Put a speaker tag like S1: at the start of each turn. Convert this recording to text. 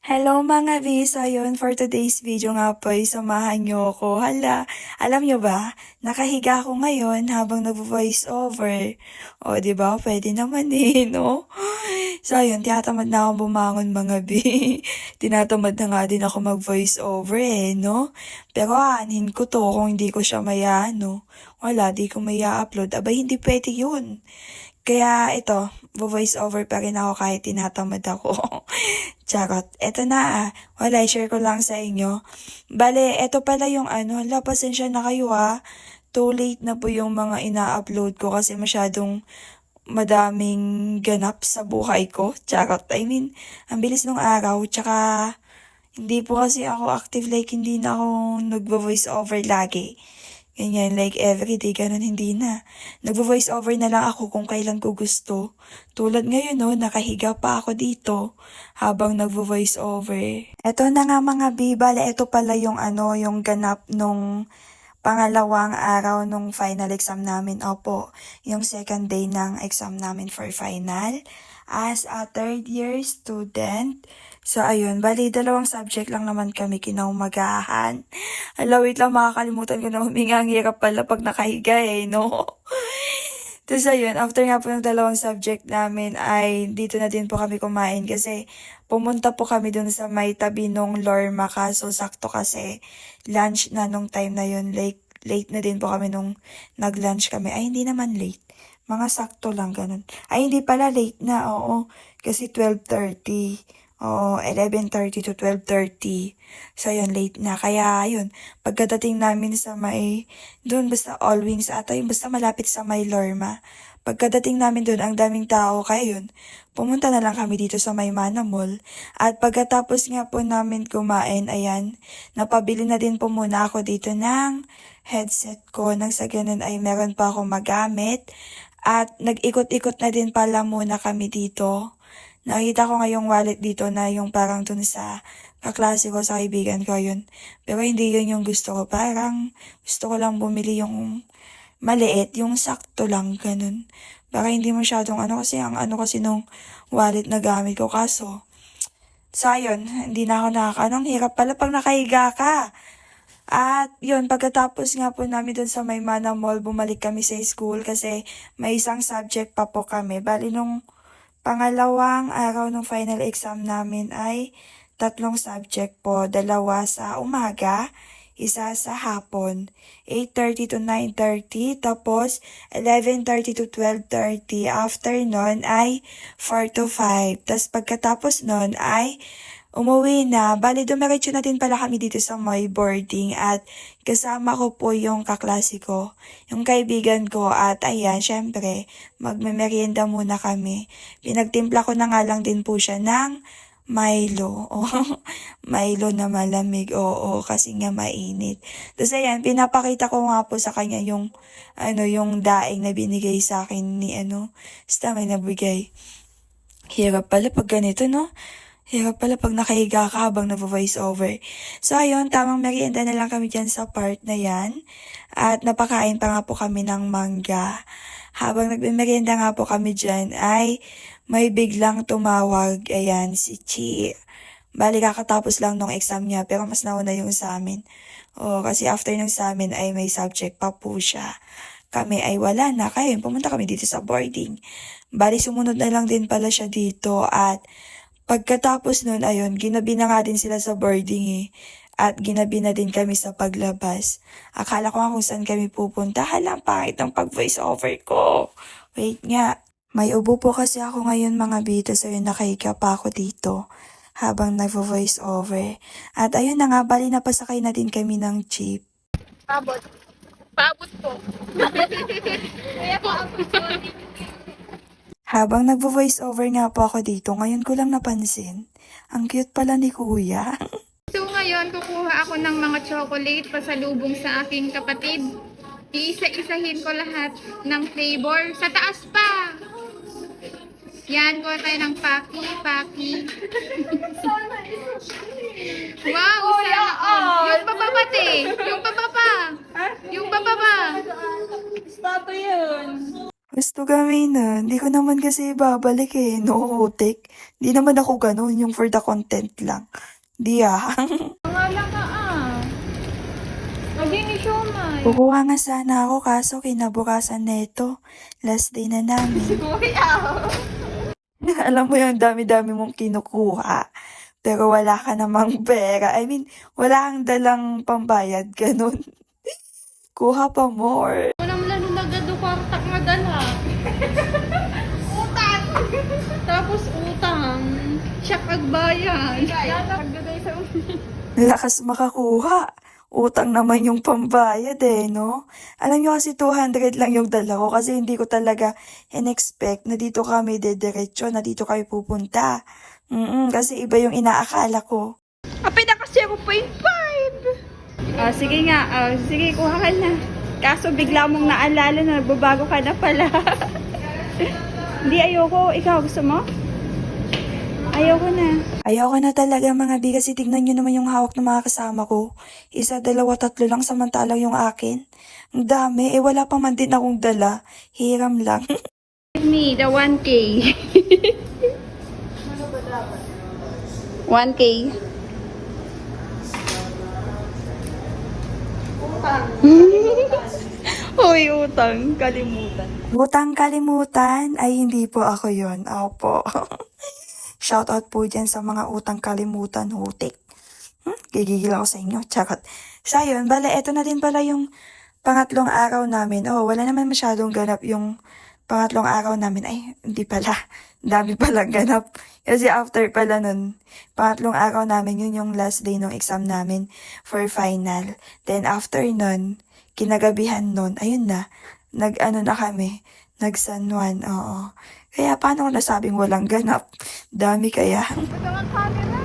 S1: Hello mga Bis! So ayun, for today's video nga po ay samahan niyo ako. Hala, alam niyo ba, nakahiga ako ngayon habang nag-voice over. O, di ba? Pwede naman no? So ayun, tinatamad na akong bumangon mga Bi. Tinatamad na nga din ako mag-voice over no? Pero aanhin ko to kung hindi ko siya no? Wala, di ko maya-upload. Abay, hindi pwede yun. Kaya ito, voice over pa rin ako kahit tinatamad ako. Charot. Eto na Wala, share ko lang sa inyo. Bale, eto pala yung hala, pasensya na kayo Too late na po yung mga ina-upload ko kasi masyadong madaming ganap sa buhay ko. Charot. I mean, ang bilis nung araw. Tsaka, hindi po kasi ako active like hindi na ako nagvo-voice over lagi. Ganyan, like everyday, ganun hindi na. Nagvo-voice over na lang ako kung kailan ko gusto. Tulad ngayon nakahiga pa ako dito habang nagvo-voice over. Eto na nga mga bibale, eto pala yung yung ganap nung pangalawang araw nung final exam namin. Opo, yung second day ng exam namin for final. As a third year student. So, ayun. Bali, dalawang subject lang naman kami kinaumagahan. Hala, wait lang, makakalimutan ko na huminga. Ang hirap pala pag nakahiga no? Tapos ayun, after nga po ng dalawang subject namin ay dito na din po kami kumain kasi pumunta po kami dun sa may tabi nung Lorma kaso sakto kasi lunch na nung time na yun. Late na din po kami nung nag-lunch kami. Ay, hindi naman late. Mga sakto lang, ganun. Ay, hindi pala late na, oo. Kasi 12:30. Oo, 11:30 to 12:30. So, yun, late na. Kaya, yun, pagkadating namin sa may, doon, basta All Wings ata, yung basta malapit sa may Lorma. Pagkadating namin doon, ang daming tao. Kaya yun, pumunta na lang kami dito sa may Mana Mall. At pagkatapos nga po namin kumain, ayan, napabili na din po muna ako dito ng headset ko. Nang sa ganun ay meron pa ako magamit. At nag-ikot-ikot na din pala muna kami dito. Nakita ko nga yung wallet dito na yung parang dun sa kaklase ko sa kaibigan ko yun. Pero hindi yun yung gusto ko. Parang gusto ko lang bumili yung maliit, yung sakto lang, ganun. Para hindi masyadong kasi ang kasi nung wallet na gamit ko. Kaso, sayon, hindi na ako nakakaanong hirap pala pag nakahiga ka. At yun, pagkatapos nga po namin dun sa may Mana Mall, bumalik kami sa school kasi may isang subject pa po kami. Bali nung pangalawang araw ng final exam namin ay 3 subject po. 2 sa umaga, 1 sa hapon. 8:30 to 9:30, tapos 11:30 to 12:30. After nun ay 4 to 5. Tapos pagkatapos nun ay umuwi na. Bali, dumiretso na din pala kami dito sa my boarding at kasama ko po yung kaklase ko, yung kaibigan ko at ayan, syempre, magme-merienda muna kami. Pinagtimpla ko na nga lang din po siya ng Milo. Milo na malamig, oo, kasi nga mainit. Tapos ayan, pinapakita ko nga po sa kanya yung, yung daing na binigay sa akin ni, basta may nabigay. Hirap pala pag ganito, no? Hirap pala pag nakahiga ka habang nag-voice over. So ayun, tamang merienda na lang kami dyan sa part na yan. At napakain pa nga po kami ng mangga. Habang nagme-merienda nga po kami dyan ay may biglang tumawag. Ayan, si Chi. Bali kakatapos lang nung exam niya pero mas nauna yung sa amin. Kasi after nung sa amin ay may subject pa po siya. Kami ay wala na. Kaya pumunta kami dito sa boarding. Bali sumunod na lang din pala siya dito at pagkatapos nun, ayun, ginabi na nga din sila sa boarding At ginabi na din kami sa paglabas. Akala ko nga kung saan kami pupunta. Hala, pangit ang pag-voice over ko. Wait nga. May ubo po kasi ako ngayon mga bito. So yun, nakahiga pa ako dito habang nag-voice over. At ayun na nga, bali napasakay na din kami ng jeep.
S2: Paabot. Paabot po. Kaya paabot po.
S1: Habang nagvo-voice over nga po ako dito, ngayon ko lang napansin, ang cute pala ni kuya.
S2: So ngayon, kukuha ako ng mga chocolate pasalubong sa aking kapatid. Iisa-isahin ko lahat ng flavor. Sa taas pa! Yan, kuha tayo ng paki. Wow, sana all. Yung bababa, te. Yung bababa. Yung bababa.
S1: Gusto gusto gawin na. Hindi ko naman kasi babalik eh. No, utik. Hindi naman ako ganun. Yung for the content lang. Di ah.
S2: Wala ka Lagi ni Siomay.
S1: Kukuha nga sana ako kaso kinabukasan neto. Last day na namin. Alam mo yung dami-dami mong kinukuha. Pero wala ka namang pera. I mean, wala kang dalang pambayad. Ganun. Kuha pa more.
S2: Unang lalo nagdadukwartak nga dala. Utang! Tapos utang. Siya kagbayan. Pagdaday sa
S1: Lakas makakuha. Utang naman yung pambayad eh, no? Alam nyo kasi 200 lang yung dala ko kasi hindi ko talaga in-expect na dito kami dediretso, na dito kami pupunta. Kasi iba yung inaakala ko.
S2: Apay na kasi 0.5! Sige nga. Sige, kuha ka na. Kaso bigla mong naalala na nagbabago ka na pala. Hindi, ayoko. Ikaw, gusto mo? Ayoko na.
S1: Ayoko na talaga mga bi kasi tignan nyo naman yung hawak ng mga kasama ko. 1, 2, 3 lang samantalang yung akin. Ang dami, wala pa man din akong dala. Hiram lang.
S2: Give me the 1K. 1K. Hoy, utang. Kalimutan.
S1: Utang kalimutan? Ay, hindi po ako yon. Opo. Shoutout po dyan sa mga utang kalimutan, hutik. Gigigil ako sa inyo. Charot. So, yun. Bale, eto na din pala yung pangatlong araw namin. Oh, wala naman masyadong ganap yung pangatlong araw namin. Ay, hindi pala. Dami palang ganap. Kasi after pala nun, pangatlong araw namin, yun yung last day ng exam namin for final. Then after nun, kinagabihan nun, ayun na, nag-ano na kami, nag-San Juan, oo. Kaya paano ko nasabing walang ganap? Dami kaya.
S2: Ito ang camera.